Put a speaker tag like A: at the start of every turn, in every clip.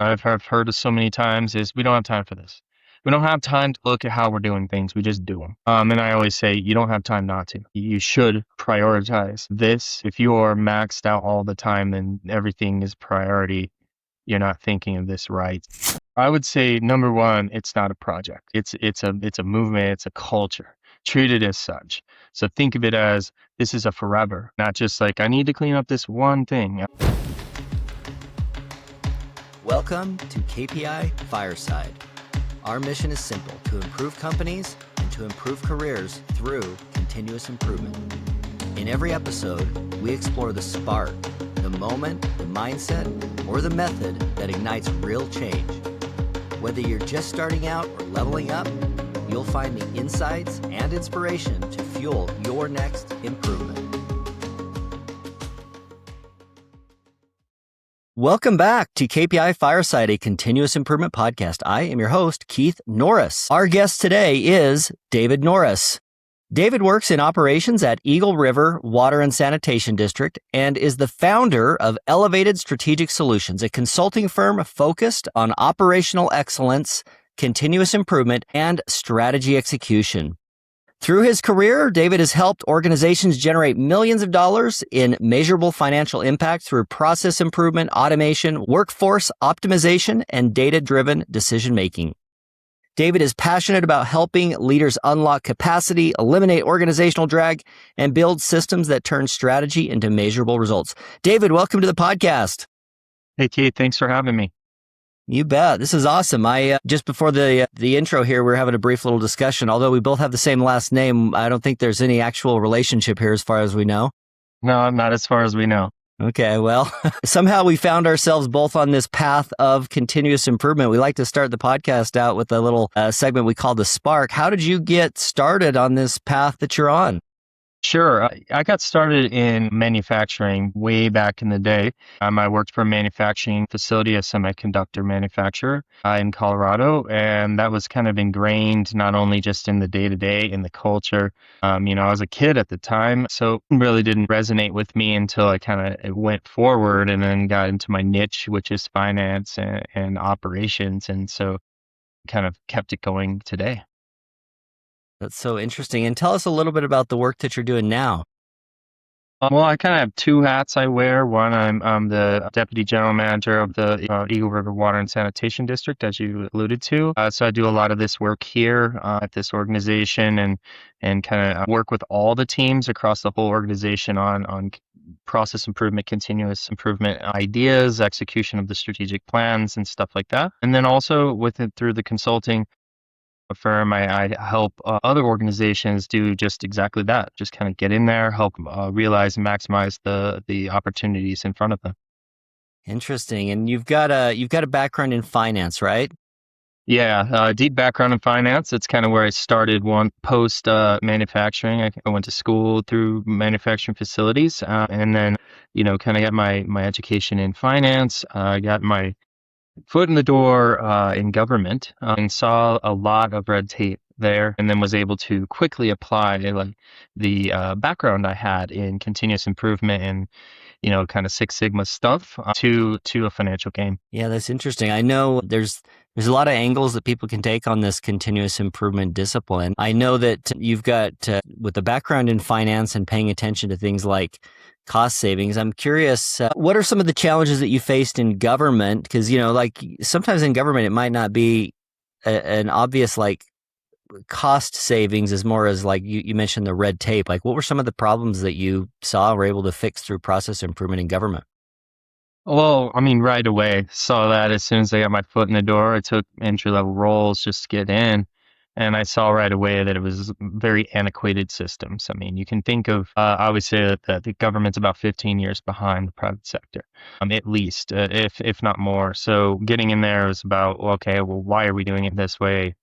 A: I've heard it so many times is we don't have time for this. We don't have time to look at how we're doing things. We just do them. And I always say you don't have time not to. You should prioritize this. If you are maxed out all the time, then everything is priority. You're not thinking of this right. I would say number one, it's not a project. It's a movement. It's a culture. Treat it as such. So think of it as this is a forever, not just like I need to clean up this one thing.
B: Welcome to KPI Fireside. Our mission is simple: to improve companies and to improve careers through continuous improvement. In every episode, we explore the spark, the moment, the mindset, or the method that ignites real change. Whether you're just starting out or leveling up, you'll find the insights and inspiration to fuel your next improvement. Welcome back to KPI Fireside, a continuous improvement podcast. I am your host, Keith Norris. Our guest today is David Norris. David works in operations at Eagle River Water and Sanitation District and is the founder of Elevated Strategic Solutions, a consulting firm focused on operational excellence, continuous improvement, and strategy execution. Through his career, David has helped organizations generate millions of dollars in measurable financial impact through process improvement, automation, workforce optimization, and data-driven decision-making. David is passionate about helping leaders unlock capacity, eliminate organizational drag, and build systems that turn strategy into measurable results. David, welcome to the podcast.
A: Hey, Keith, thanks for having me.
B: You bet. This is awesome. Just before the intro here, we're having a brief little discussion. Although we both have the same last name, I don't think there's any actual relationship here as far as we know.
A: No, not as far as we know.
B: Okay, well, somehow we found ourselves both on this path of continuous improvement. We like to start the podcast out with a little segment we call the Spark. How did you get started on this path that you're on?
A: Sure. I got started in manufacturing way back in the day. I worked for a manufacturing facility, a semiconductor manufacturer in Colorado, and that was kind of ingrained not only just in the day-to-day, in the culture. I was a kid at the time, so it really didn't resonate with me until I kind of went forward and then got into my niche, which is finance and operations, and so kind of kept it going today.
B: That's so interesting. And tell us a little bit about the work that you're doing now.
A: Well, I kind of have two hats I wear. One, I'm the deputy general manager of the Eagle River Water and Sanitation District, as you alluded to. So I do a lot of this work here at this organization and kind of work with all the teams across the whole organization on process improvement, continuous improvement ideas, execution of the strategic plans and stuff like that. And then also with it through the consulting firm, I help other organizations do just exactly that. Just kind of get in there, help realize and maximize the opportunities in front of them.
B: Interesting. And you've got a background in finance, right?
A: Yeah, deep background in finance. It's kind of where I started one post manufacturing. I went to school through manufacturing facilities, and then kind of got my education in finance. I got my foot in the door in government and saw a lot of red tape there, and then was able to quickly apply the background I had in continuous improvement and kind of Six Sigma stuff to a financial game.
B: Yeah, that's interesting. I know there's a lot of angles that people can take on this continuous improvement discipline. I know that you've got with the background in finance and paying attention to things like cost savings. I'm curious, what are some of the challenges that you faced in government? Because, sometimes in government, it might not be an obvious, cost savings as more as you mentioned the red tape. What were some of the problems that you saw or were able to fix through process improvement in government?
A: Well, right away, saw that as soon as I got my foot in the door. I took entry-level roles just to get in. And I saw right away that it was very antiquated systems. You can think of, I would say that the government's about 15 years behind the private sector, at least, if not more. So getting in there was about, okay, well, why are we doing it this way?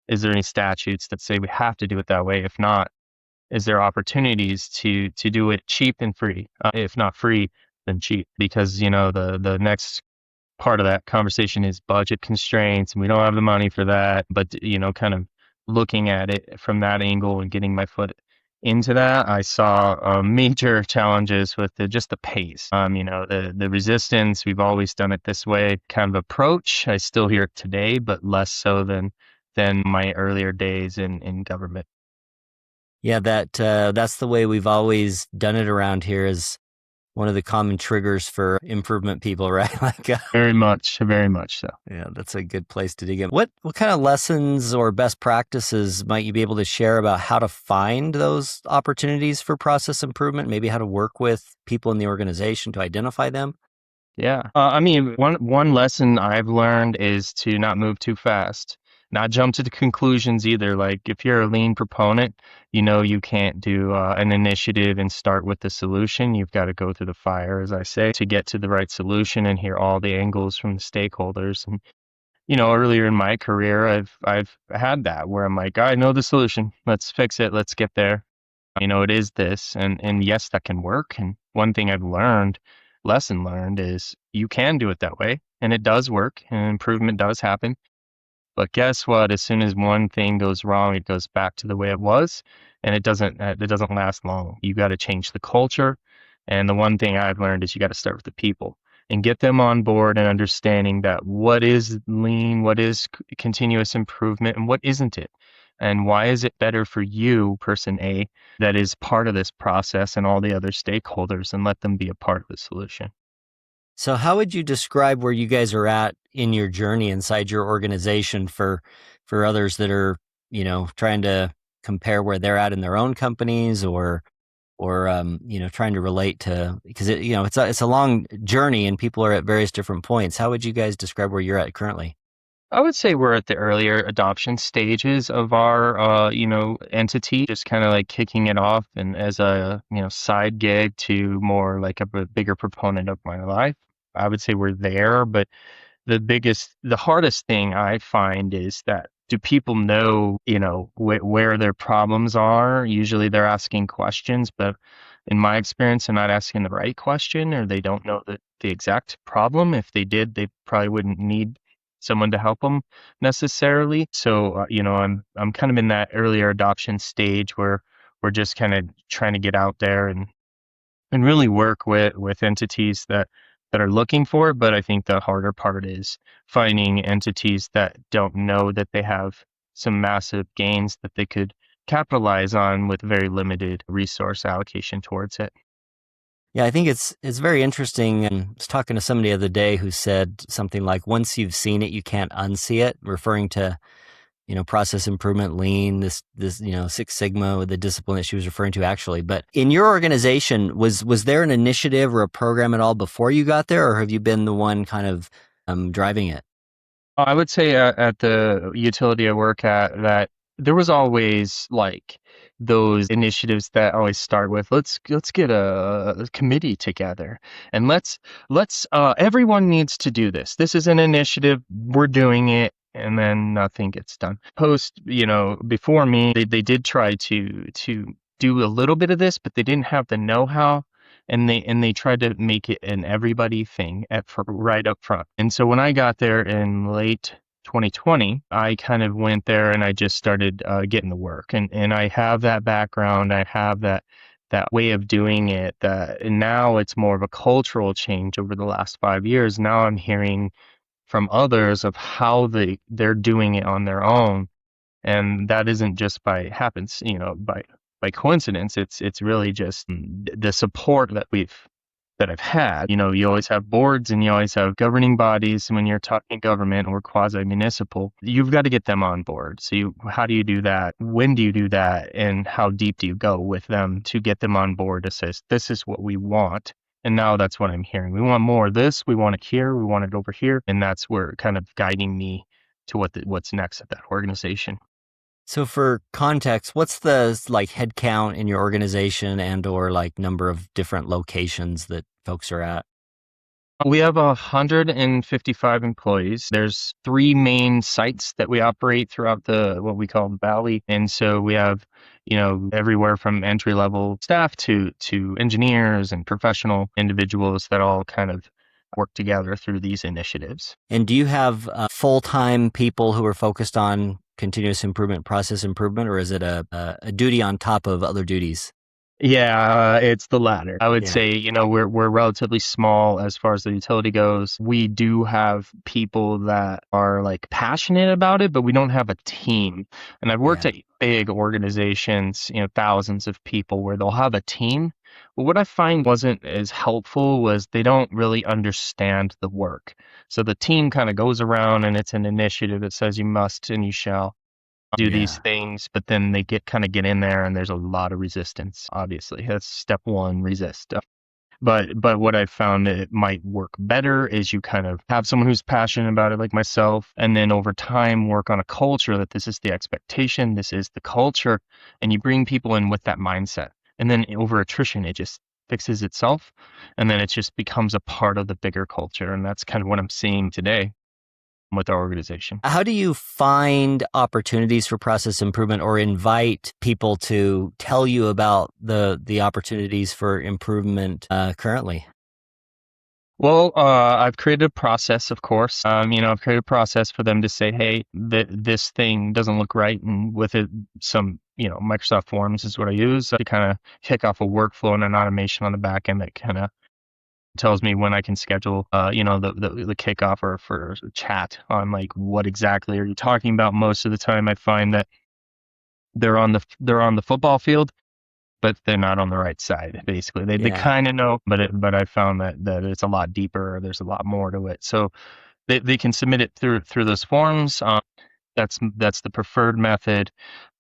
A: Is there any statutes that say we have to do it that way? If not, is there opportunities to do it cheap and free? If not free, then cheap. Because, the next part of that conversation is budget constraints, and we don't have the money for that. But, kind of looking at it from that angle and getting my foot into that, I saw major challenges with just the pace. The resistance. We've always done it this way kind of approach. I still hear it today, but less so than my earlier days in government.
B: Yeah, that's the way we've always done it around here is one of the common triggers for improvement people, right?
A: Very much so.
B: Yeah, that's a good place to dig in. What kind of lessons or best practices might you be able to share about how to find those opportunities for process improvement? Maybe how to work with people in the organization to identify them?
A: Yeah. One lesson I've learned is to not move too fast, not jump to the conclusions either. Like if you're a lean proponent, you can't do an initiative and start with the solution. You've got to go through the fire, as I say, to get to the right solution and hear all the angles from the stakeholders. And earlier in my career, I've had that where I'm like, I know the solution. Let's fix it. Let's get there. It is this, and yes, that can work. And one thing I've learned, lesson learned, is you can do it that way, and it does work, and improvement does happen. But guess what? As soon as one thing goes wrong, it goes back to the way it was, and it doesn't last long. You got to change the culture, and the one thing I've learned is you got to start with the people and get them on board and understanding that what is lean, what is continuous improvement, and what isn't it, and why is it better for you, person A, that is part of this process, and all the other stakeholders, and let them be a part of the solution.
B: So how would you describe where you guys are at in your journey inside your organization for others that are, trying to compare where they're at in their own companies or trying to relate to because it's a long journey and people are at various different points. How would you guys describe where you're at currently?
A: I would say we're at the earlier adoption stages of our, entity, just kind of like kicking it off and as a, side gig to more like a bigger proponent of my life. I would say we're there, but the hardest thing I find is that do people know, where their problems are? Usually they're asking questions, but in my experience, they're not asking the right question or they don't know the exact problem. If they did, they probably wouldn't need someone to help them necessarily. So, I'm kind of in that earlier adoption stage where we're just kind of trying to get out there and really work with entities that are looking for it. But I think the harder part is finding entities that don't know that they have some massive gains that they could capitalize on with very limited resource allocation towards it.
B: Yeah, I think it's very interesting. And I was talking to somebody the other day who said something like, once you've seen it, you can't unsee it, referring to, process improvement, lean, this, Six Sigma with the discipline that she was referring to actually. But in your organization, was there an initiative or a program at all before you got there, or have you been the one kind of driving it?
A: I would say at the utility I work at that there was always like those initiatives that always start with let's get a committee together and let's everyone needs to do this. This is an initiative. We're doing it. And then nothing gets done. Before me, they did try to do a little bit of this, but they didn't have the know-how and they tried to make it an everybody thing right up front. And so when I got there in late 2020, I kind of went there and I just started getting to work. And I have that background. I have that way of doing it. And now it's more of a cultural change over the last 5 years. Now I'm hearing from others of how they're doing it on their own, and that isn't just by happens, by coincidence. It's really just the support that I've had. You always have boards and you always have governing bodies. When you're talking government or quasi municipal, you've got to get them on board. So how do you do that? When do you do that? And how deep do you go with them to get them on board to say, this is what we want? And now that's what I'm hearing. We want more of this. We want it here. We want it over here. And that's where kind of guiding me to what's next at that organization.
B: So for context, what's the head count in your organization and or number of different locations that folks are at?
A: We have 155 employees. There's three main sites that we operate throughout what we call Valley. And so we have, everywhere from entry level staff to engineers and professional individuals that all kind of work together through these initiatives.
B: And do you have full-time people who are focused on continuous improvement, process improvement, or is it a duty on top of other duties?
A: Yeah, it's the latter. I would
B: Yeah.
A: say, we're relatively small as far as the utility goes. We do have people that are like passionate about it, but we don't have a team. And I've worked
B: Yeah.
A: at big organizations, thousands of people where they'll have a team. But what I find wasn't as helpful was they don't really understand the work. So the team kind of goes around and it's an initiative that says you must and you shall do these
B: Yeah.
A: things, but then they get in there and there's a lot of resistance, obviously. That's step one, resist. But what I found it might work better is you kind of have someone who's passionate about it like myself, and then over time work on a culture that this is the expectation, this is the culture, and you bring people in with that mindset. And then over attrition it just fixes itself, and then it just becomes a part of the bigger culture. And that's kind of what I'm seeing today with our organization.
B: How do you find opportunities for process improvement or invite people to tell you about the opportunities for improvement currently?
A: Well, I've created a process, of course. I've created a process for them to say, hey, this thing doesn't look right. And with it, some, Microsoft Forms is what I use to kind of kick off a workflow and an automation on the back end that kind of tells me when I can schedule, the kickoff or for a chat on like what exactly are you talking about. Most of the time, I find that they're on the football field, but they're not on the right side. Basically, they
B: Yeah.
A: kind of know, but I found that it's a lot deeper. There's a lot more to it. So they can submit it through those forms. That's the preferred method.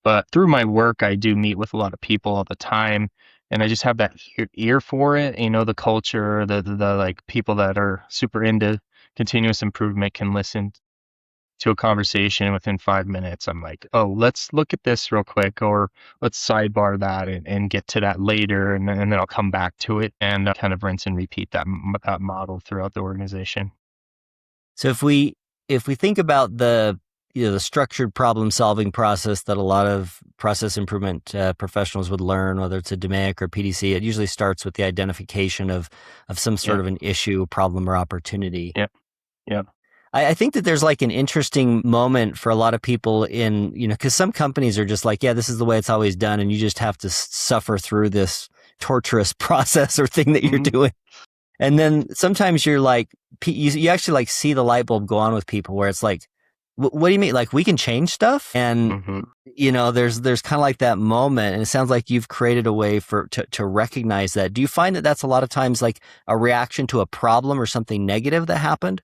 A: But through my work, I do meet with a lot of people all the time, and I just have that ear for it. The culture, the like people that are super into continuous improvement can listen to a conversation within 5 minutes. I'm like, oh, let's look at this real quick, or let's sidebar that and get to that later, and then I'll come back to it and kind of rinse and repeat that model throughout the organization.
B: So if we think about the structured problem solving process that a lot of process improvement professionals would learn, whether it's a DMAIC or PDC, it usually starts with the identification of some sort
A: Yeah,
B: of an issue, problem, or opportunity.
A: yeah, yeah.
B: I think that there's like an interesting moment for a lot of people in, because some companies are just like, yeah, this is the way it's always done. And you just have to suffer through this torturous process or thing that you're
A: Hmm.
B: doing. And then sometimes you're like, you actually like see the light bulb go on with people where it's like, what do you mean? Like we can change stuff? And,
A: Hmm.
B: there's kind of like that moment. And it sounds like you've created a way to recognize that. Do you find that that's a lot of times like a reaction to a problem or something negative that happened?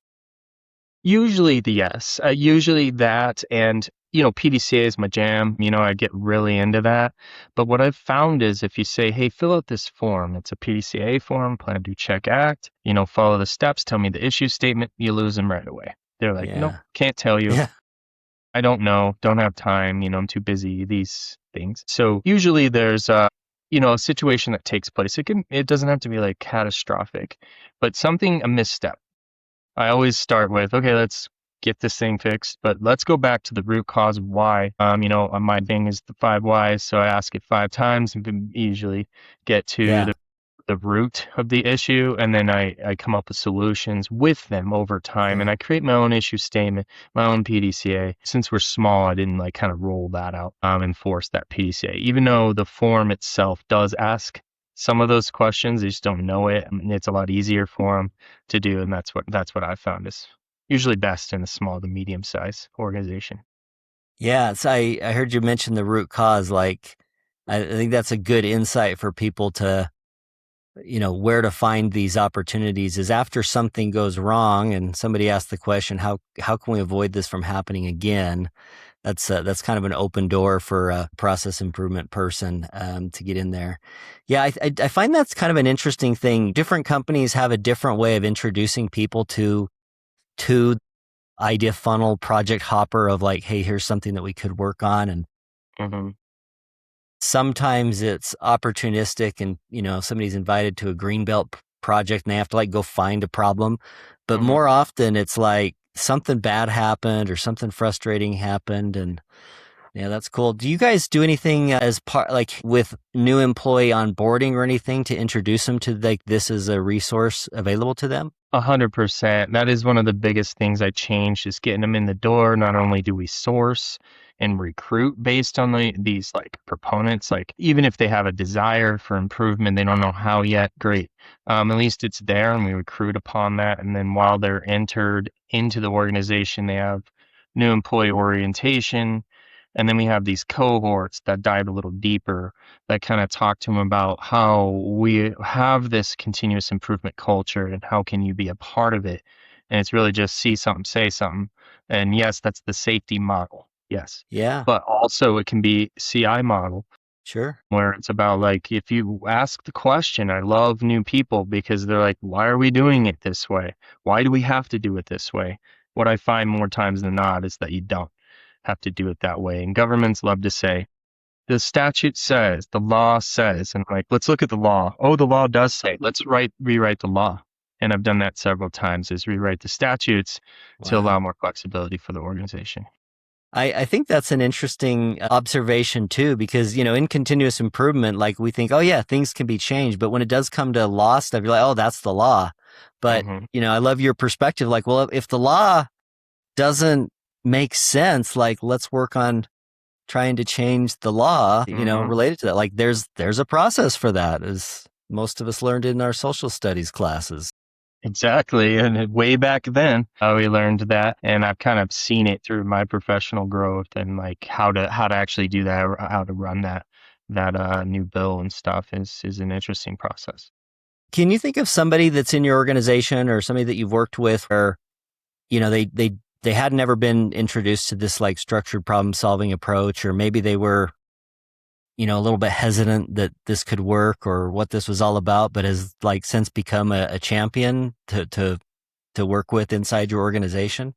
A: Usually the yes, usually that, and PDCA is my jam. I get really into that. But what I've found is if you say, hey, fill out this form, it's a PDCA form, plan, do, check, act. Follow the steps, tell me the issue statement. You lose them right away. They're like, nope,
B: Yeah.
A: can't tell you.
B: Yeah.
A: I don't know, don't have time. I'm too busy. These things. So usually there's a situation that takes place. It doesn't have to be like catastrophic, but a misstep. I always start with, okay, let's get this thing fixed, but let's go back to the root cause of why. My thing is the 5 whys, so I ask it 5 times and can usually get to
B: Yeah.
A: the root of the issue, and then I come up with solutions with them over time, and
B: Yeah.
A: I create my own issue statement, my own PDCA. Since we're small, I didn't like kind of roll that out and force that PDCA, even though the form itself does ask some of those questions. They just don't know it, and it's a lot easier for them to do, and that's what I found is usually best in a small to medium size organization.
B: Yeah. So I heard you mention the root cause. Like, I think that's a good insight for people to, where to find these opportunities is after something goes wrong and somebody asks the question, how can we avoid this from happening again? That's kind of an open door for a process improvement person to get in there. Yeah, I find that's kind of an interesting thing. Different companies have a different way of introducing people to idea funnel, project hopper of like, hey, here's something that we could work on. And
A: Hmm.
B: sometimes it's opportunistic and, somebody's invited to a greenbelt project and they have to like go find a problem. But
A: Hmm.
B: more often it's like something bad happened or something frustrating happened. And yeah, that's cool. Do you guys do anything as part, like with new employee onboarding or anything to introduce them to like this is a resource available to them?
A: 100%. That is one of the biggest things I changed is getting them in the door. Not only do we source and recruit based on these like proponents, like even if they have a desire for improvement, they don't know how yet. Great. At least it's there and we recruit upon that. And then while they're entered into the organization, they have new employee orientation. And then we have these cohorts that dive a little deeper that kind of talk to them about how we have this continuous improvement culture and how can you be a part of it. And it's really just see something, say something. And yes, that's the safety model. Yes.
B: Yeah,
A: But also it can be CI model
B: sure.
A: where it's about like if you ask the question, I love new people because they're like, why are we doing it this way? Why do we have to do it this way? What I find more times than not is that you don't have to do it that way. And governments love to say, the statute says, the law says, and like, let's look at the law. Oh, the law does say, let's rewrite the law. And I've done that several times is rewrite the statutes to
B: Wow.
A: allow more flexibility for the organization.
B: I think that's an interesting observation too, because, in continuous improvement, like we think, oh yeah, things can be changed. But when it does come to law stuff, you're like, oh, that's the law. But,
A: Hmm.
B: I love your perspective. Like, well, if the law doesn't make sense, like let's work on trying to change the law,
A: Hmm.
B: related to that. Like there's a process for that, as most of us learned in our social studies classes.
A: Exactly. And way back then, we learned that. And I've kind of seen it through my professional growth and like how to actually do that, or how to run that new bill and stuff is an interesting process.
B: Can you think of somebody that's in your organization or somebody that you've worked with where, they had never been introduced to this like structured problem solving approach, or maybe they were, a little bit hesitant that this could work or what this was all about, but has like since become a champion to work with inside your organization?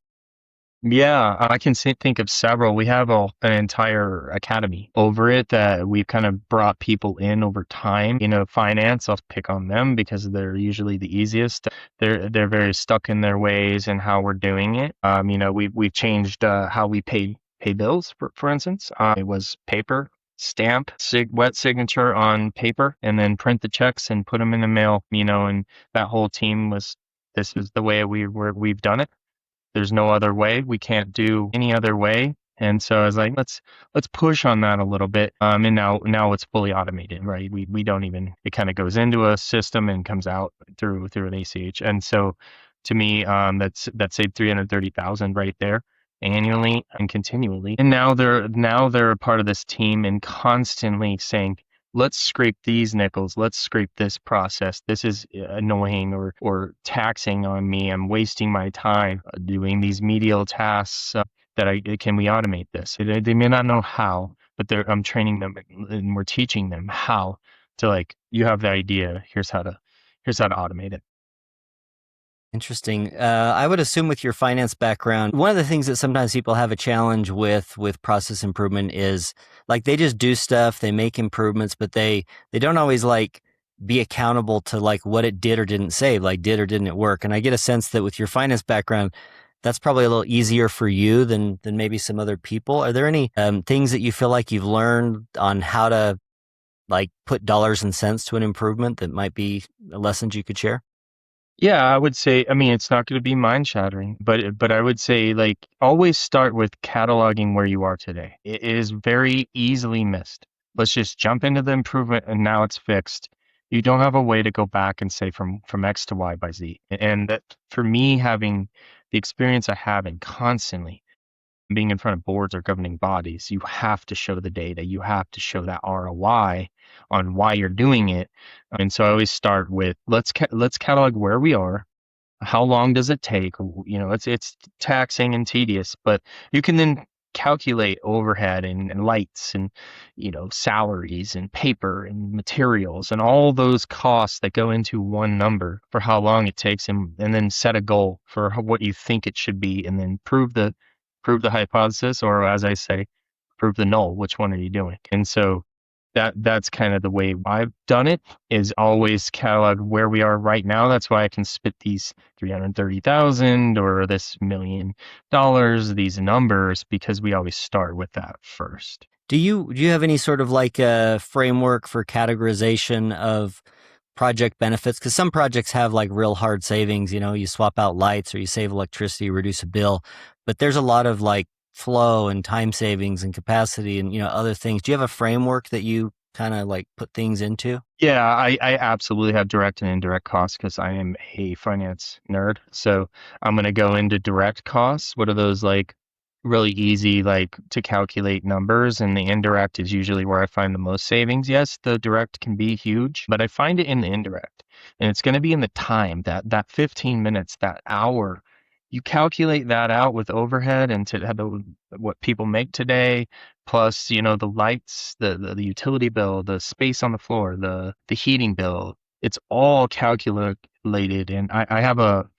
A: Yeah, I can think of several. We have an entire academy over it that we've kind of brought people in over time. Finance, I'll pick on them because they're usually the easiest. They're very stuck in their ways and how we're doing it. We've changed how we pay bills, for instance. It was paper, stamp, wet signature on paper, and then print the checks and put them in the mail. And that whole team was. This is the way we've done it. There's no other way. We can't do any other way. And so I was like, let's push on that a little bit. And now it's fully automated, right? We don't even, it kind of goes into a system and comes out through an ACH. And so to me, that saved 330,000 right there annually and continually. And now they're a part of this team and constantly saying, let's scrape these nickels. Let's scrape this process. This is annoying or taxing on me. I'm wasting my time doing these medial tasks. Can we automate this? They may not know how, but I'm training them and we're teaching them how to like. You have the idea. Here's how to automate it.
B: Interesting. I would assume with your finance background, one of the things that sometimes people have a challenge with process improvement is like they just do stuff, they make improvements, but they don't always like be accountable to like what it did or didn't save, like did or didn't it work. And I get a sense that with your finance background, that's probably a little easier for you than maybe some other people. Are there any things that you feel like you've learned on how to like put dollars and cents to an improvement that might be lessons you could share?
A: Yeah, I would say, I mean, it's not going to be mind shattering, but I would say like always start with cataloging where you are today. It is very easily missed. Let's just jump into the improvement and now it's fixed. You don't have a way to go back and say from X to Y by Z. And that for me, having the experience I have and constantly being in front of boards or governing bodies, you have to show the data. You have to show that ROI on why you're doing it. And so I always start with let's catalog where we are. How long does it take? It's taxing and tedious, but you can then calculate overhead and lights and salaries and paper and materials and all those costs that go into one number for how long it takes and then set a goal for what you think it should be and then prove the hypothesis, or as I say, prove the null. Which one are you doing? And so that's kind of the way I've done it, is always catalog where we are right now. That's why I can spit these 330,000 or this $1 million, these numbers, because we always start with that first.
B: Do you have any sort of like a framework for categorization of project benefits? Because some projects have like real hard savings, you swap out lights or you save electricity, reduce a bill, but there's a lot of like flow and time savings and capacity and, other things. Do you have a framework that you kind of like put things into?
A: Yeah, I absolutely have direct and indirect costs because I am a finance nerd. So I'm going to go into direct costs. What are those like really easy like to calculate numbers? And the indirect is usually where I find the most savings. Yes, the direct can be huge, but I find it in the indirect. And it's going to be in the time, that 15 minutes, that hour. You calculate that out with overhead and to have what people make today, plus the lights, the utility bill, the space on the floor, the heating bill. It's all calculated, and I have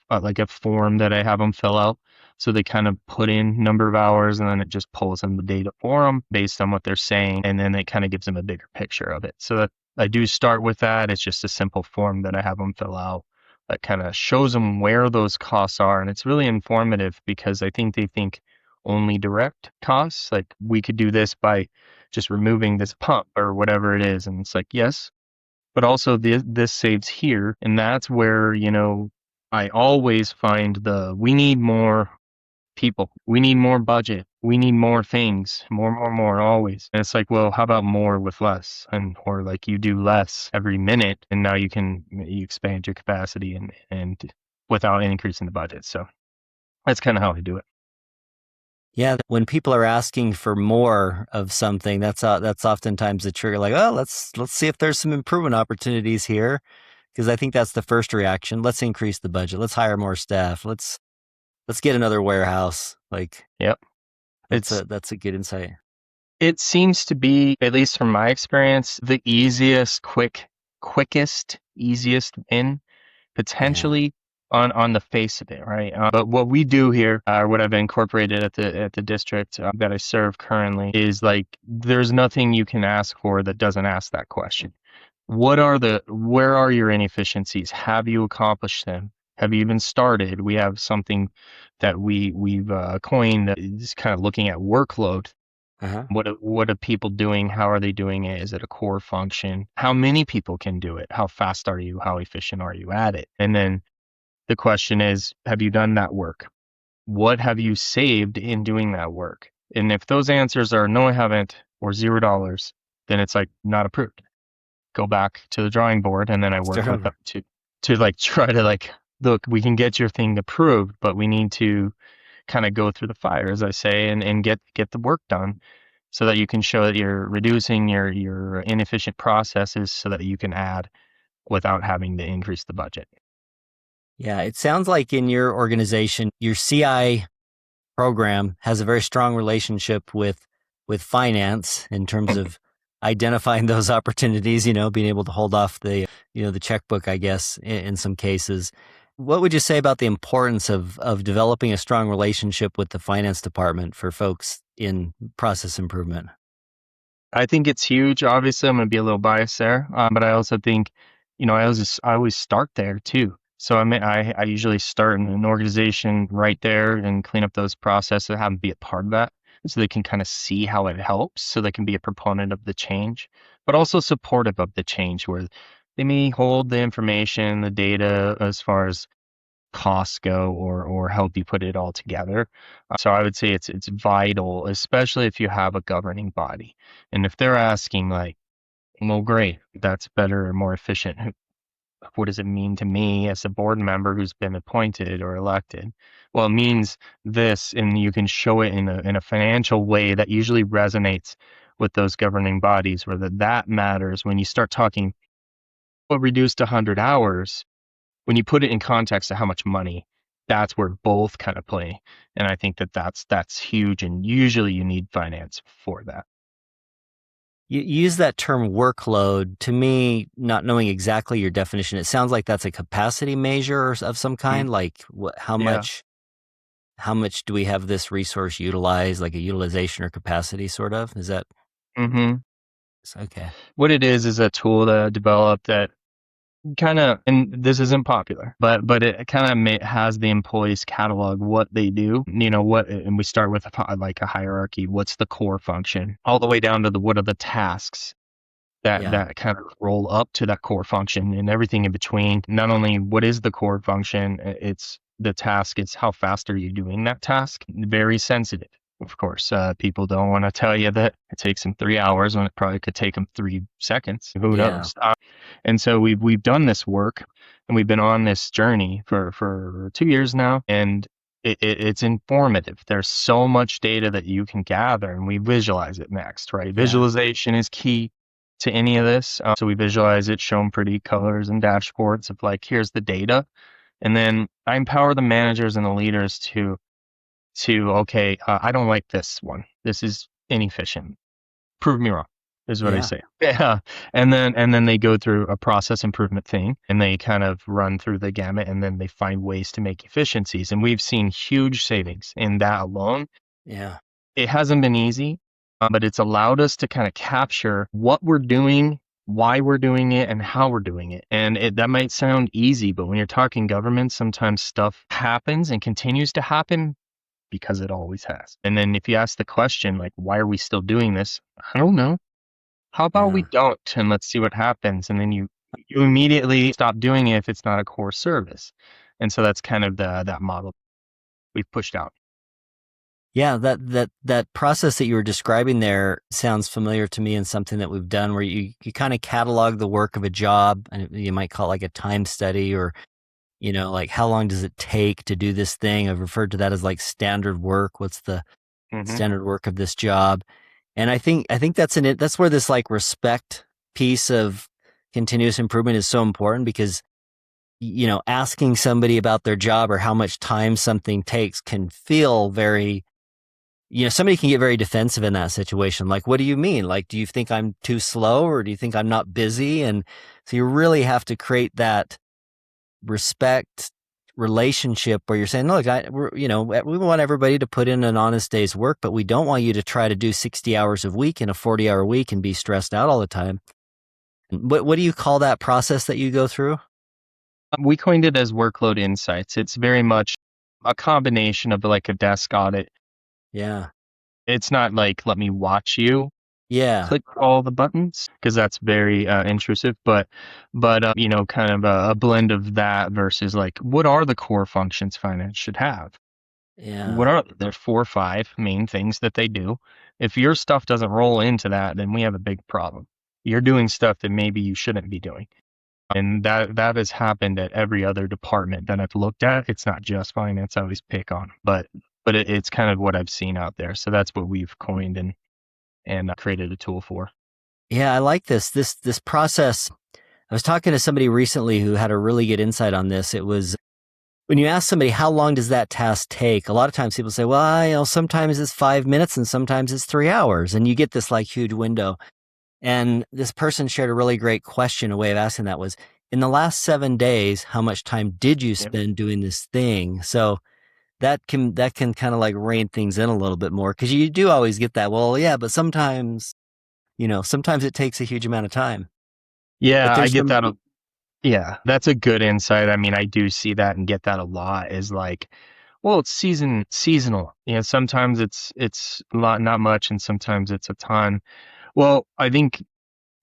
A: like a form that I have them fill out. So they kind of put in number of hours, and then it just pulls in the data for them based on what they're saying, and then it kind of gives them a bigger picture of it. So that I do start with that. It's just a simple form that I have them fill out that kind of shows them where those costs are, and it's really informative because I think they think only direct costs. Like we could do this by just removing this pump or whatever it is. And it's like, yes, but also this saves here. And that's where, I always find we need more people. We need more budget. We need more things, more, always. And it's like, well, how about more with less? Or like you do less every minute and now you expand your capacity and without increasing the budget. So that's kind of how I do it.
B: Yeah, when people are asking for more of something, that's oftentimes the trigger. Like, oh, let's see if there's some improvement opportunities here, because I think that's the first reaction. Let's increase the budget. Let's hire more staff. Let's get another warehouse. Like,
A: Yep.
B: that's a good insight.
A: It seems to be, at least from my experience, the quickest, easiest in
B: Yeah.
A: potentially on the face of it, right? But what we do here, or what I've incorporated at the district that I serve currently, is like there's nothing you can ask for that doesn't ask that question. Where are your inefficiencies? Have you accomplished them? Have you even started? We have something that we've coined that is kind of looking at workload.
B: Uh-huh.
A: What are people doing? How are they doing it? Is it a core function? How many people can do it? How fast are you? How efficient are you at it? And then the question is, have you done that work? What have you saved in doing that work? And if those answers are no, I haven't, or $0, then it's like not approved. Go back to the drawing board, and then I work
B: Start
A: with them
B: over.
A: to like try to like look, we can get your thing approved, but we need to kind of go through the fire, as I say, and get the work done so that you can show that you're reducing your inefficient processes so that you can add without having to increase the budget.
B: Yeah, it sounds like in your organization, your CI program has a very strong relationship with finance in terms of identifying those opportunities, being able to hold off the checkbook, I guess, in some cases. What would you say about the importance of developing a strong relationship with the finance department for folks in process improvement?
A: I think it's huge. Obviously, I'm going to be a little biased there, but I also think, I always start there too. So I usually start in an organization right there and clean up those processes, have them be a part of that, so they can kind of see how it helps, so they can be a proponent of the change, but also supportive of the change, where they may hold the information, the data as far as costs go, or help you put it all together. So I would say it's vital, especially if you have a governing body. And if they're asking like, well, great, that's better or more efficient. What does it mean to me as a board member who's been appointed or elected? Well, it means this, and you can show it in a financial way that usually resonates with those governing bodies, where that matters. When you start talking, well, reduced to 100 hours, when you put it in context of how much money, that's where both kind of play. And I think that's huge. And usually you need finance for that.
B: You use that term workload. To me, not knowing exactly your definition, it sounds like that's a capacity measure of some
A: Mm,
B: kind. Like
A: yeah.
B: how much do we have this resource utilized, like a utilization or capacity sort of? Is that
A: hmm
B: okay?
A: What it is a tool that I developed that kind of, and this isn't popular, but it kind of has the employees catalog what they do, and we start with like a hierarchy. What's the core function, all the way down to what are the tasks
B: Yeah.
A: that kind of roll up to that core function and everything in between. Not only what is the core function, it's the task, it's how fast are you doing that task. Very sensitive. Of course, people don't want to tell you that it takes them 3 hours when it probably could take them 3 seconds. Who
B: Yeah.
A: knows? And so we've done this work, and we've been on this journey for 2 years now, and it's informative. There's so much data that you can gather, and we visualize it next, right?
B: Yeah.
A: Visualization is key to any of this. So we visualize it, show them pretty colors and dashboards of like, here's the data, and then I empower the managers and the leaders to okay, I don't like this one. This is inefficient. Prove me wrong, is what I
B: Yeah.
A: say. Yeah. And then they go through a process improvement thing, and they kind of run through the gamut, and then they find ways to make efficiencies. And we've seen huge savings in that alone.
B: Yeah.
A: It hasn't been easy, but it's allowed us to kind of capture what we're doing, why we're doing it, and how we're doing it. And that might sound easy, but when you're talking government, sometimes stuff happens and continues to happen because it always has. And then if you ask the question, like, why are we still doing this? I don't know. How about we
B: Yeah.
A: don't, and let's see what happens? And then you immediately stop doing it if it's not a core service. And so that's kind of that model we've pushed out.
B: Yeah, that process that you were describing there sounds familiar to me, and something that we've done where you kind of catalog the work of a job, and you might call it like a time study, or like how long does it take to do this thing? I've referred to that as like standard work. What's the
A: Hmm.
B: standard work of this job? And I think that's where this like respect piece of continuous improvement is so important, because asking somebody about their job or how much time something takes can feel very, somebody can get very defensive in that situation. Like, what do you mean? Like, do you think I'm too slow, or do you think I'm not busy? And so you really have to create that respect relationship where you're saying, look, we want everybody to put in an honest day's work, but we don't want you to try to do 60 hours a week in a 40-hour week and be stressed out all the time. What do you call that process that you go through?
A: We coined it as workload insights. It's very much a combination of like a desk audit.
B: Yeah.
A: It's not like, let me watch you
B: Yeah.
A: click all the buttons, because that's very intrusive, but kind of a blend of that versus like, what are the core functions finance should have?
B: Yeah.
A: What are there 4 or 5 main things that they do? If your stuff doesn't roll into that, then we have a big problem. You're doing stuff that maybe you shouldn't be doing. And that has happened at every other department that I've looked at. It's not just finance I always pick on, but it's kind of what I've seen out there. So that's what we've coined and created a tool for.
B: Yeah, I like this process. I was talking to somebody recently who had a really good insight on this. It was when you ask somebody, how long does that task take? A lot of times people say, well, sometimes it's 5 minutes and sometimes it's 3 hours. And you get this like huge window. And this person shared a really great question. A way of asking that was, in the last 7 days, how much time did you
A: Yep.
B: spend doing this thing? So that can kind of like rein things in a little bit more, because you do always get that, well, yeah, but sometimes it takes a huge amount of time. But
A: Yeah, I
B: there's
A: get
B: some
A: that. Yeah, that's a good insight. I mean, I do see that and get that a lot is like, well, it's seasonal. Sometimes it's a lot, not much, and sometimes it's a ton. Well, I think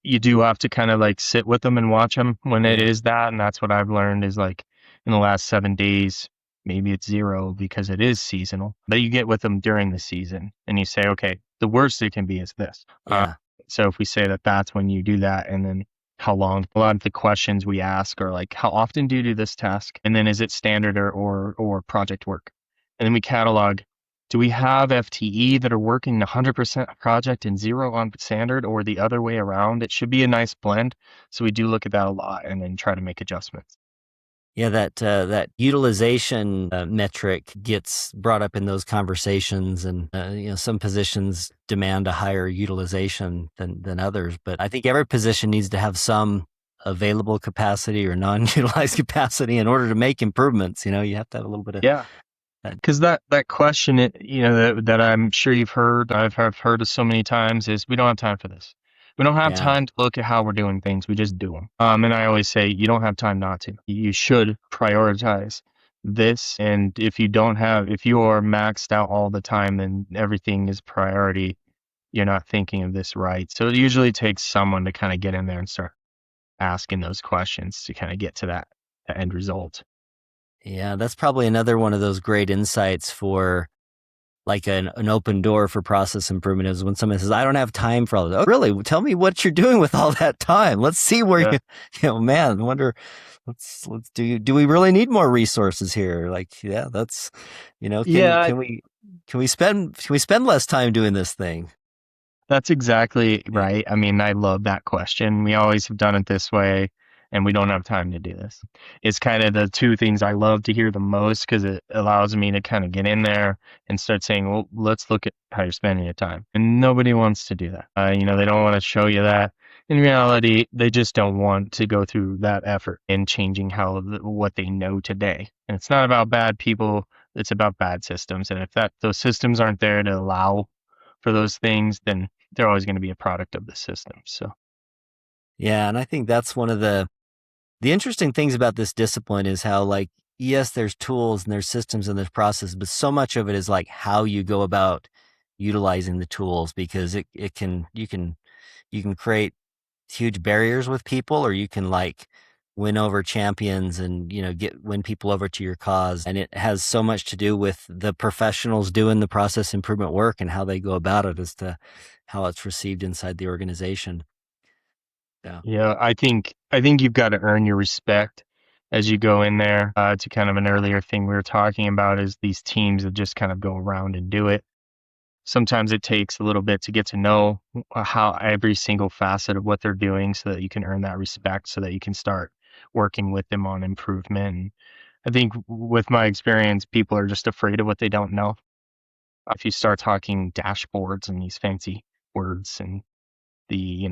A: you do have to kind of like sit with them and watch them when it
B: Yeah.
A: is that. And that's what I've learned is like in the last 7 days, maybe it's zero because it is seasonal. But you get with them during the season and you say, okay, the worst it can be is this.
B: Yeah.
A: So if we say that that's when you do that, and then how long, a lot of the questions we ask are like, how often do you do this task? And then is it standard or project work? And then we catalog, do we have FTE that are working 100% project and zero on standard, or the other way around? It should be a nice blend. So we do look at that a lot and then try to make adjustments.
B: Yeah, that utilization metric gets brought up in those conversations, and some positions demand a higher utilization than others. But I think every position needs to have some available capacity or non-utilized capacity in order to make improvements. You have to have a little bit of
A: Yeah.
B: that.
A: Because that question, that I'm sure you've heard, I've heard it so many times, is we don't have time for this. We don't have
B: Yeah,
A: time to look at how we're doing things. We just do them. And I always say you don't have time not to. You should prioritize this. And if you are maxed out all the time, then everything is priority. you're not thinking of this right. So it usually takes someone to kind of get in there and start asking those questions to kind of get to that end result.
B: Yeah, that's probably another one of those great insights for like an open door for process improvement is when someone says, I don't have time for all this. Oh, really? Tell me what you're doing with all that time. Let's see where
A: Yeah.
B: man, I wonder, let's do we really need more resources here? Like, yeah, that's,
A: Yeah,
B: can we spend less time doing this thing?
A: that's exactly right. I mean, I love that question. We always have done it this way, and we don't have time to do this. It's kind of the two things I love to hear the most because it allows me to kind of get in there and start saying, well, let's look at how you're spending your time. And nobody wants to do that. They don't want to show you that. In reality, they just don't want to go through that effort in changing what they know today. And it's not about bad people. It's about bad systems. And if those systems aren't there to allow for those things, then they're always going to be a product of the system. So
B: Yeah, and I think that's one of the interesting things about this discipline is how, like, yes, there's tools and there's systems and there's process, but so much of it is like how you go about utilizing the tools because it can you can create huge barriers with people, or you can like win over champions and win people over to your cause. And it has so much to do with the professionals doing the process improvement work and how they go about it as to how it's received inside the organization. Yeah.
A: yeah, I think you've got to earn your respect as you go in there. To kind of an earlier thing we were talking about is these teams that just kind of go around and do it. Sometimes it takes a little bit to get to know how every single facet of what they're doing so that you can earn that respect so that you can start working with them on improvement. And I think with my experience, people are just afraid of what they don't know. If you start talking dashboards and these fancy words and the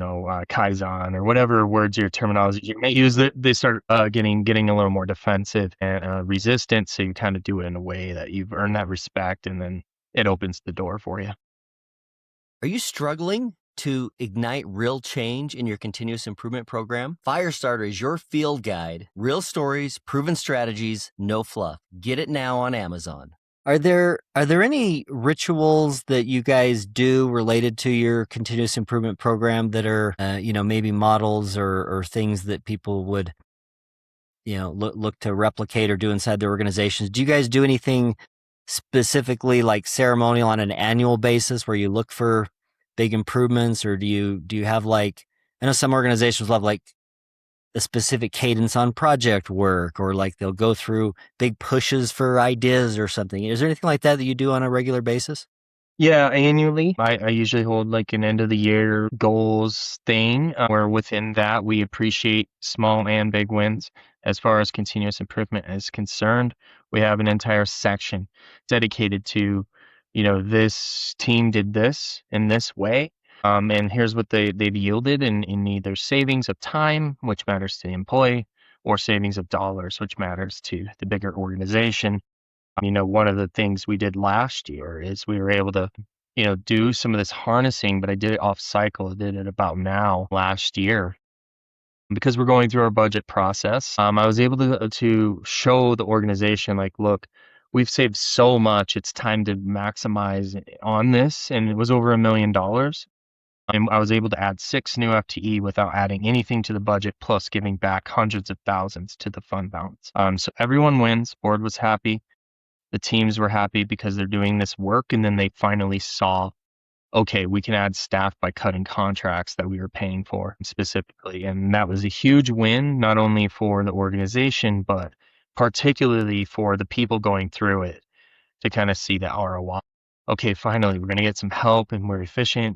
A: Kaizen or whatever words your terminology you may use, they start getting a little more defensive and resistant. So you kind of do it in a way that you've earned that respect, and then it opens the door for you.
B: Are you struggling to ignite real change in your continuous improvement program? Firestarter is your field guide. Real stories, proven strategies, no fluff. Get it now on Amazon. Are there any rituals that you guys do related to your continuous improvement program that are maybe models or things that people would look to replicate or do inside their organizations? Do you guys do anything specifically like ceremonial on an annual basis where you look for big improvements, or do you have like, I know some organizations will have like a specific cadence on project work, or like they'll go through big pushes for ideas or something. Is there anything like that you do on a regular basis?
A: Yeah, annually, I usually hold like an end of the year goals thing where within that we appreciate small and big wins. As far as continuous improvement is concerned, we have an entire section dedicated to, this team did this in this way. And here's what they've yielded in either savings of time, which matters to the employee, or savings of dollars, which matters to the bigger organization. One of the things we did last year is we were able to, do some of this harnessing, but I did it off cycle. I did it about now last year because we're going through our budget process. I was able to show the organization like, look, we've saved so much. It's time to maximize on this, and it was over $1 million. And I was able to add 6 new FTE without adding anything to the budget, plus giving back hundreds of thousands to the fund balance. So everyone wins. Board was happy. The teams were happy because they're doing this work, and then they finally saw, okay, we can add staff by cutting contracts that we were paying for specifically. And that was a huge win, not only for the organization, but particularly for the people going through it to kind of see the ROI. Okay, finally, we're going to get some help, and we're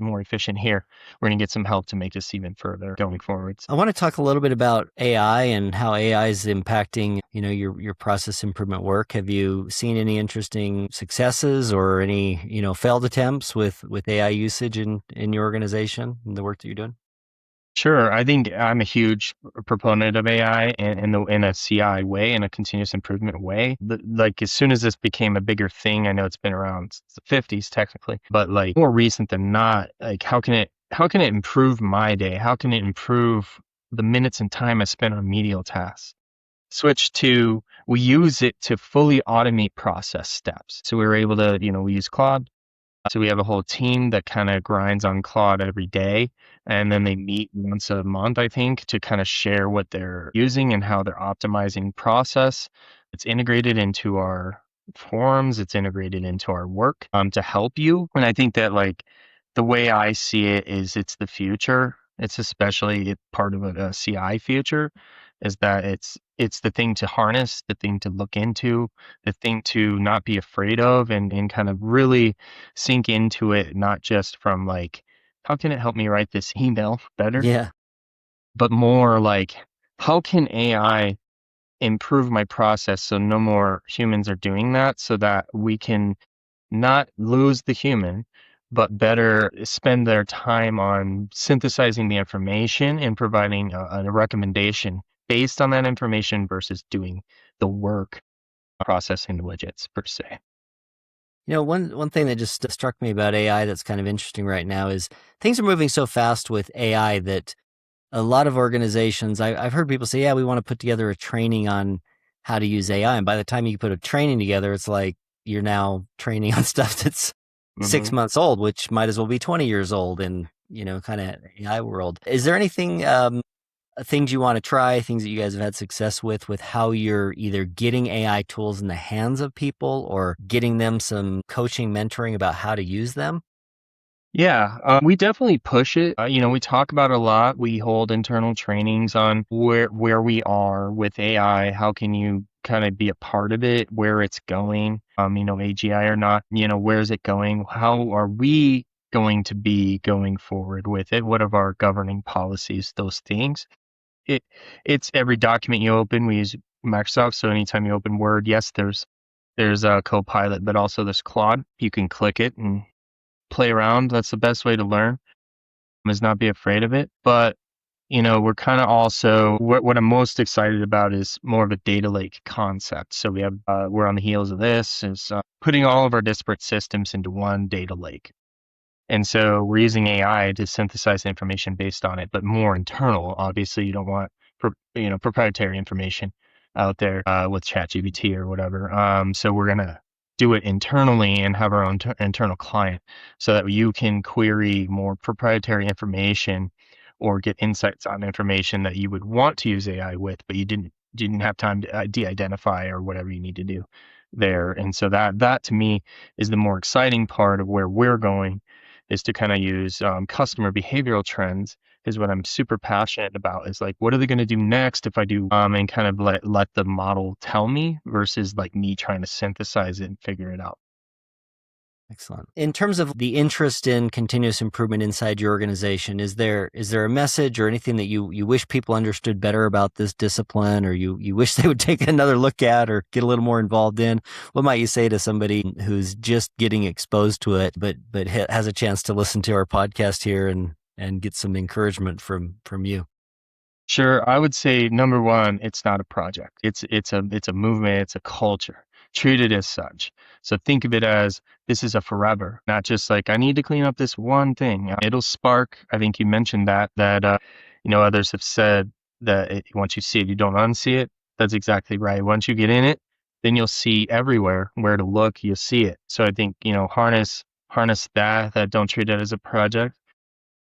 A: more efficient here. We're going to get some help to make this even further going forwards.
B: I want to talk a little bit about AI and how AI is impacting, your process improvement work. Have you seen any interesting successes or any, failed attempts with AI usage in your organization and the work that you're doing?
A: Sure. I think I'm a huge proponent of AI in a CI way, in a continuous improvement way. Like as soon as this became a bigger thing, I know it's been around since the 50s technically, but like more recent than not, like how can it improve my day? How can it improve the minutes and time I spend on medial tasks? We use it to fully automate process steps. So we were able to, we use Claude. So we have a whole team that kind of grinds on Claude every day. And then they meet once a month, I think, to kind of share what they're using and how they're optimizing process. It's integrated into our forums, it's integrated into our work to help you. And I think that like the way I see it is it's the future. It's especially part of a CI future is that it's the thing to harness, the thing to look into, the thing to not be afraid of and kind of really sink into it, not just from like, how can it help me write this email better?
B: Yeah.
A: But more like, how can AI improve my process so no more humans are doing that so that we can not lose the human, but better spend their time on synthesizing the information and providing a recommendation based on that information versus doing the work processing the widgets per se.
B: One thing that just struck me about AI that's kind of interesting right now is things are moving so fast with AI that a lot of organizations, I've heard people say, yeah, we want to put together a training on how to use AI. And by the time you put a training together, it's like you're now training on stuff that's
A: Hmm.
B: 6 months old, which might as well be 20 years old in, kind of AI world. Is there anything, things you want to try, things that you guys have had success with how you're either getting AI tools in the hands of people or getting them some coaching, mentoring about how to use them?
A: Yeah, we definitely push it. We talk about it a lot. We hold internal trainings on where we are with AI. How can you kind of be a part of it, where it's going? AGI or not, where is it going? How are we going to be going forward with it? What are our governing policies? Those things. It it's every document you open. We use Microsoft, so anytime you open Word, yes, there's a Copilot, but also there's Claude. You can click it and play around. That's the best way to learn is not be afraid of it. But, we're kind of also, what I'm most excited about is more of a data lake concept. So we're on the heels of this is putting all of our disparate systems into one data lake. And so we're using AI to synthesize information based on it, but more internal. Obviously, you don't want proprietary information out there with ChatGPT or whatever. So we're gonna do it internally and have our own internal client, so that you can query more proprietary information or get insights on information that you would want to use AI with, but you didn't have time to de-identify or whatever you need to do there. And so that to me is the more exciting part of where we're going is to kind of use customer behavioral trends is what I'm super passionate about is like, what are they going to do next if I do, and kind of let the model tell me versus like me trying to synthesize it and figure it out.
B: Excellent. In terms of the interest in continuous improvement inside your organization, is there a message or anything that you wish people understood better about this discipline, or you wish they would take another look at or get a little more involved in? What might you say to somebody who's just getting exposed to it, but has a chance to listen to our podcast here and get some encouragement from you?
A: Sure, I would say number one, it's not a project. It's a movement, it's a culture. Treat it as such. So think of it as this is a forever, not just like I need to clean up this one thing. It'll spark. I think you mentioned that others have said that once you see it, you don't unsee it. That's exactly right. Once you get in it, then you'll see everywhere where to look. You'll see it. So I think harness that. Don't treat it as a project.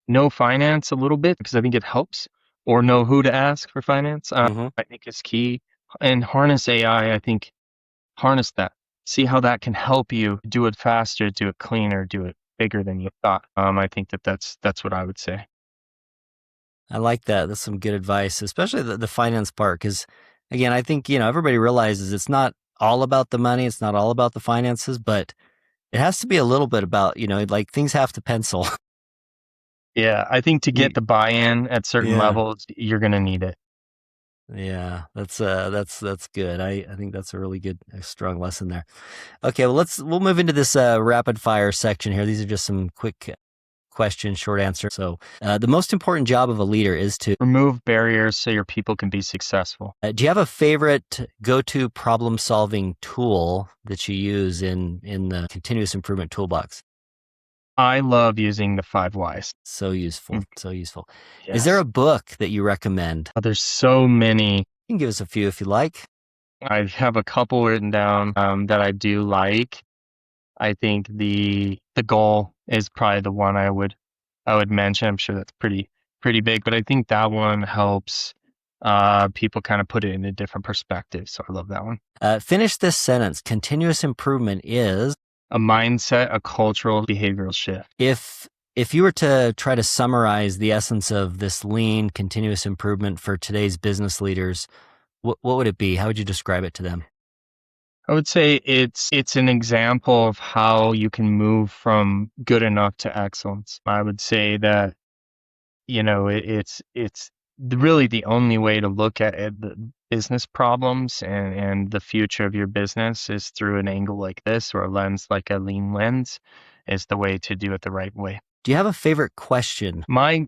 A: Know finance a little bit because I think it helps, or know who to ask for finance.
B: Hmm.
A: I think is key. And harness AI. I think harness that. See how that can help you do it faster, do it cleaner, do it bigger than you thought. I think that's what I would say.
B: I like that. That's some good advice, especially the finance part. Because again, I think, everybody realizes it's not all about the money. It's not all about the finances, but it has to be a little bit about, like things have to pencil.
A: Yeah, I think to get
B: You-
A: the buy-in at certain
B: yeah.
A: levels, you're gonna need it.
B: Yeah. That's good. I think that's a really good, a strong lesson there. Okay. Well, we'll move into this, rapid fire section here. These are just some quick questions, short answer. So, the most important job of a leader is to,
A: Remove barriers so your people can be successful.
B: do you have a favorite go-to problem-solving tool that you use in the continuous improvement toolbox?
A: I love using the 5 whys.
B: So useful,
A: Mm,
B: so useful. Is there
A: yes.
B: a book that you recommend?
A: There's so many.
B: You can give us a few if you like.
A: I have a couple written down that I do like. I think the goal is probably the one I would mention. I'm sure that's pretty big, but I think that one helps people kind of put it in a different perspective. So I love that one.
B: Finish this sentence. Continuous improvement is
A: A mindset, a cultural, behavioral shift.
B: if you were to try to summarize the essence of this lean continuous improvement for today's business leaders, what would it be? How would you describe it to them?
A: I would say it's an example of how you can move from good enough to excellence. I would say that it's really the only way to look at it, the business problems and the future of your business is through an angle like this or a lens like a lean lens is the way to do it the right way.
B: Do you have a favorite question?
A: My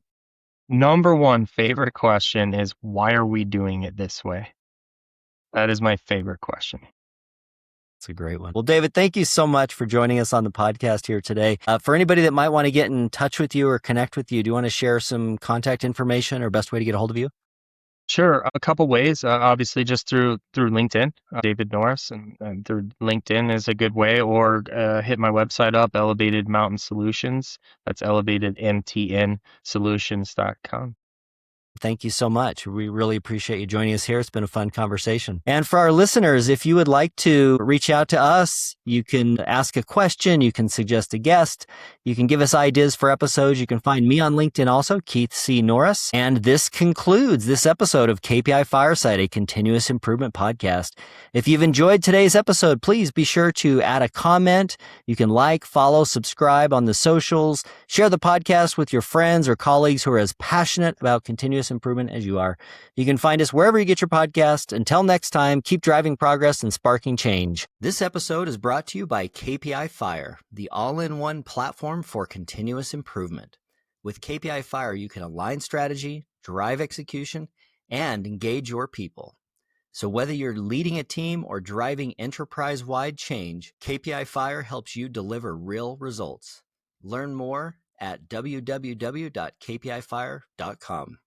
A: number one favorite question is why are we doing it this way? That is my favorite question.
B: That's a great one. Well, David, thank you so much for joining us on the podcast here today. For anybody that might want to get in touch with you or connect with you, do you want to share some contact information or best way to get a hold of you?
A: Sure, a couple ways. Obviously, just through LinkedIn, David Norris, and through LinkedIn is a good way. Or hit my website up, Elevated Mountain Solutions. That's elevatedmtnsolutions.com.
B: Thank you so much. We really appreciate you joining us here. It's been a fun conversation. And for our listeners, if you would like to reach out to us, you can ask a question, you can suggest a guest, you can give us ideas for episodes. You can find me on LinkedIn also, Keith C. Norris. And this concludes this episode of KPI Fireside, a continuous improvement podcast. If you've enjoyed today's episode, please be sure to add a comment. You can like, follow, subscribe on the socials, share the podcast with your friends or colleagues who are as passionate about continuous improvement as you are. You can find us wherever you get your podcast. Until next time, keep driving progress and sparking change. This episode is brought to you by KPI Fire, the all-in-one platform for continuous improvement. With KPI Fire, you can align strategy, drive execution, and engage your people. So whether you're leading a team or driving enterprise-wide change, KPI Fire helps you deliver real results. Learn more at www.kpifire.com.